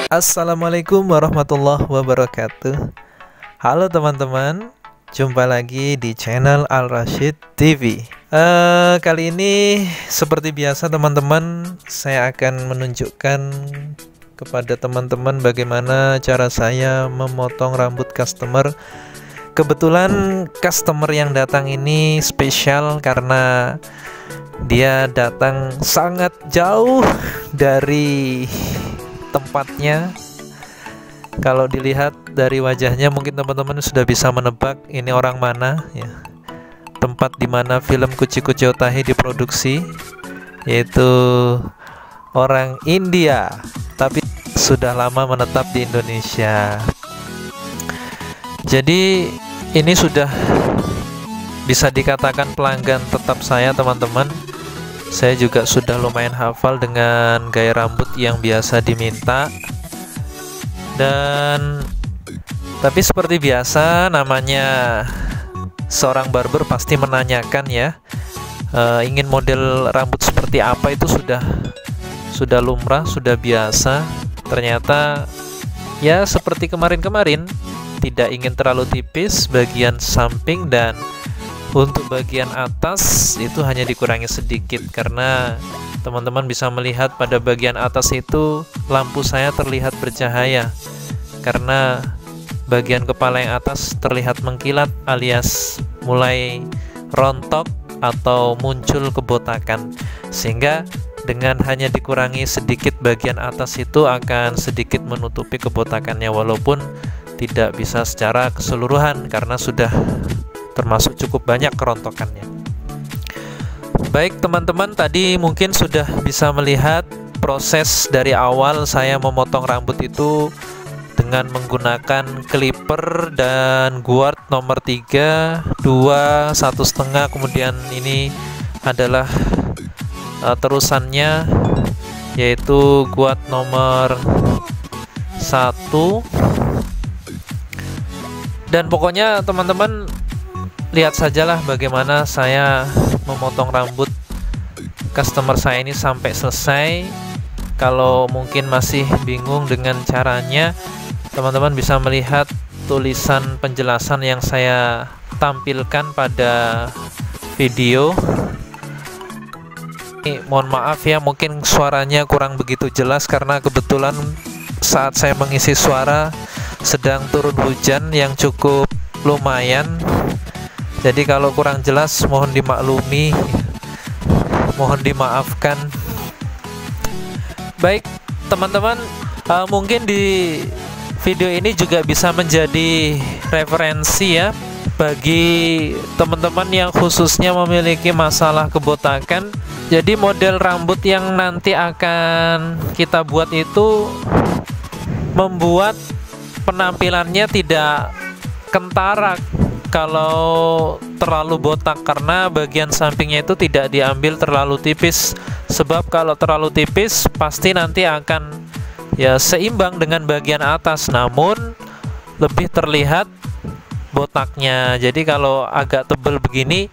Assalamualaikum warahmatullahi wabarakatuh. Halo teman-teman, jumpa lagi di channel Al Rashid TV. Kali ini seperti biasa teman-teman, saya akan menunjukkan kepada teman-teman bagaimana cara saya memotong rambut customer. Kebetulan customer yang datang ini spesial karena dia datang sangat jauh dari tempatnya. Kalau dilihat dari wajahnya mungkin teman-teman sudah bisa menebak ini orang mana ya. Tempat dimana film Kuci-Kuci Otahi diproduksi, yaitu orang India tapi sudah lama menetap di Indonesia. Jadi ini sudah bisa dikatakan pelanggan tetap saya teman-teman. Saya juga sudah lumayan hafal dengan gaya rambut yang biasa diminta. Dan tapi seperti biasa, namanya seorang barber pasti menanyakan ya, ingin model rambut seperti apa. Itu sudah lumrah, sudah biasa. Ternyata ya seperti kemarin-kemarin, tidak ingin terlalu tipis bagian samping, dan untuk bagian atas itu hanya dikurangi sedikit, karena teman-teman bisa melihat pada bagian atas itu lampu saya terlihat bercahaya, karena bagian kepala yang atas terlihat mengkilat alias mulai rontok atau muncul kebotakan, sehingga dengan hanya dikurangi sedikit bagian atas itu akan sedikit menutupi kebotakannya, walaupun tidak bisa secara keseluruhan karena sudah termasuk cukup banyak kerontokannya. Baik teman-teman, tadi mungkin sudah bisa melihat proses dari awal saya memotong rambut itu dengan menggunakan clipper dan guard nomor 3, 2, 1,5, kemudian ini adalah terusannya, yaitu guard nomor 1. Dan pokoknya teman-teman lihat sajalah bagaimana saya memotong rambut customer saya ini sampai selesai. Kalau mungkin masih bingung dengan caranya, teman-teman bisa melihat tulisan penjelasan yang saya tampilkan pada video. Mohon maaf ya, mungkin suaranya kurang begitu jelas karena kebetulan saat saya mengisi suara sedang turun hujan yang cukup lumayan. Jadi kalau kurang jelas mohon dimaklumi, mohon dimaafkan. Baik teman-teman, mungkin di video ini juga bisa menjadi referensi ya bagi teman-teman yang khususnya memiliki masalah kebotakan. Jadi model rambut yang nanti akan kita buat itu membuat penampilannya tidak kentara kalau terlalu botak, karena bagian sampingnya itu tidak diambil terlalu tipis. Sebab kalau terlalu tipis pasti nanti akan ya seimbang dengan bagian atas, namun lebih terlihat botaknya. Jadi kalau agak tebal begini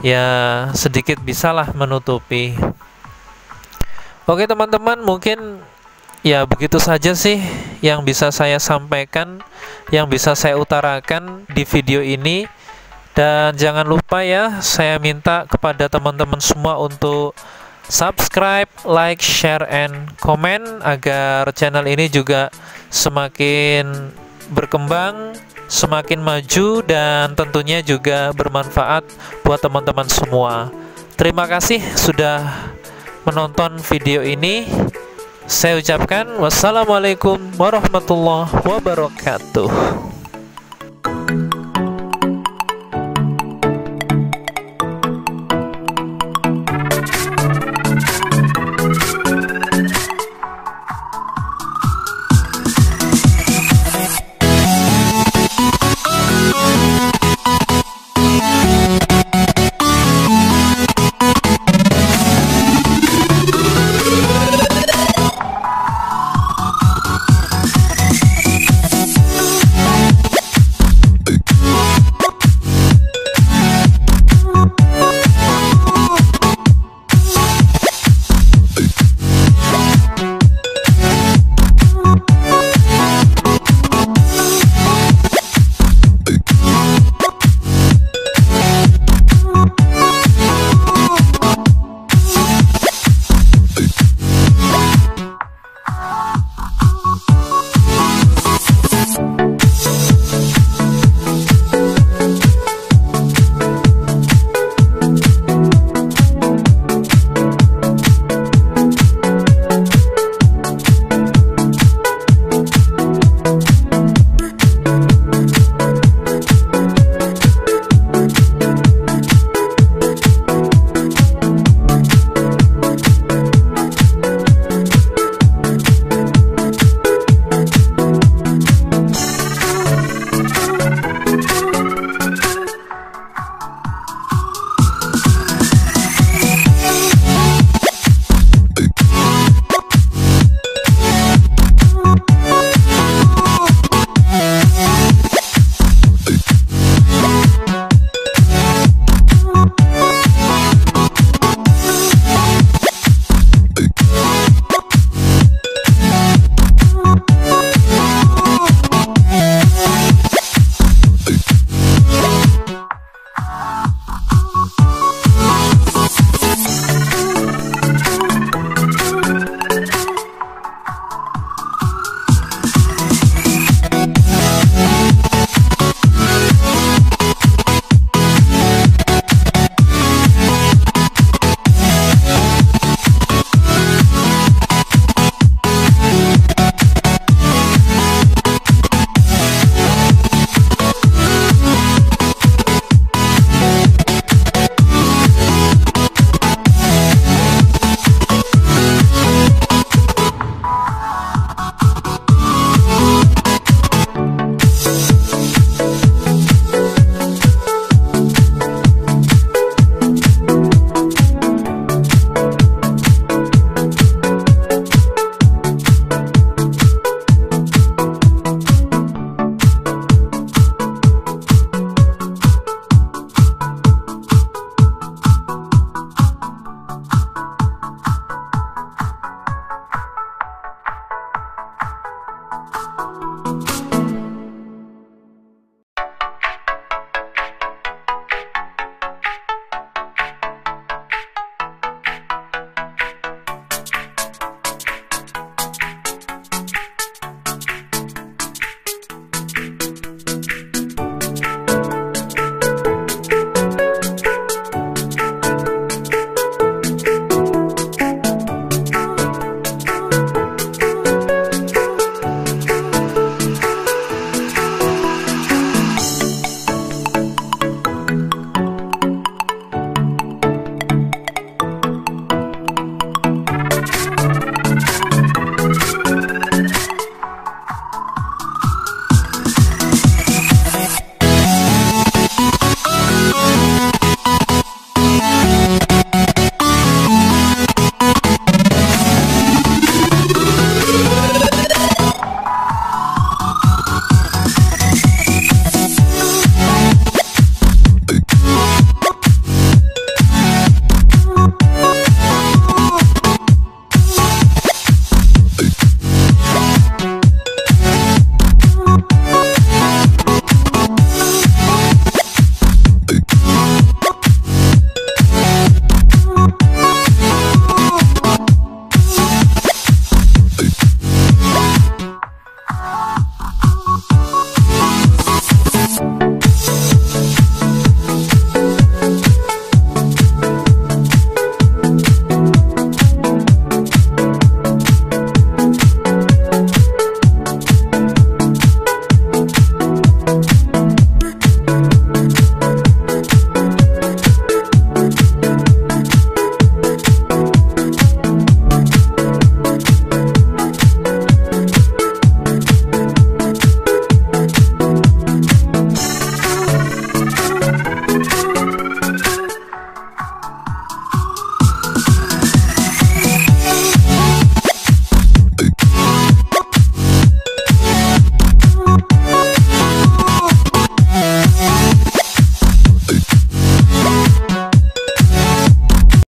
ya sedikit bisalah menutupi. Oke teman-teman, mungkin ya begitu saja sih yang bisa saya sampaikan, yang bisa saya utarakan di video ini. Dan jangan lupa ya, saya minta kepada teman-teman semua untuk subscribe, like, share, and comment agar channel ini juga semakin berkembang, semakin maju, dan tentunya juga bermanfaat buat teman-teman semua. Terima kasih sudah menonton video ini. Saya ucapkan wassalamualaikum warahmatullahi wabarakatuh.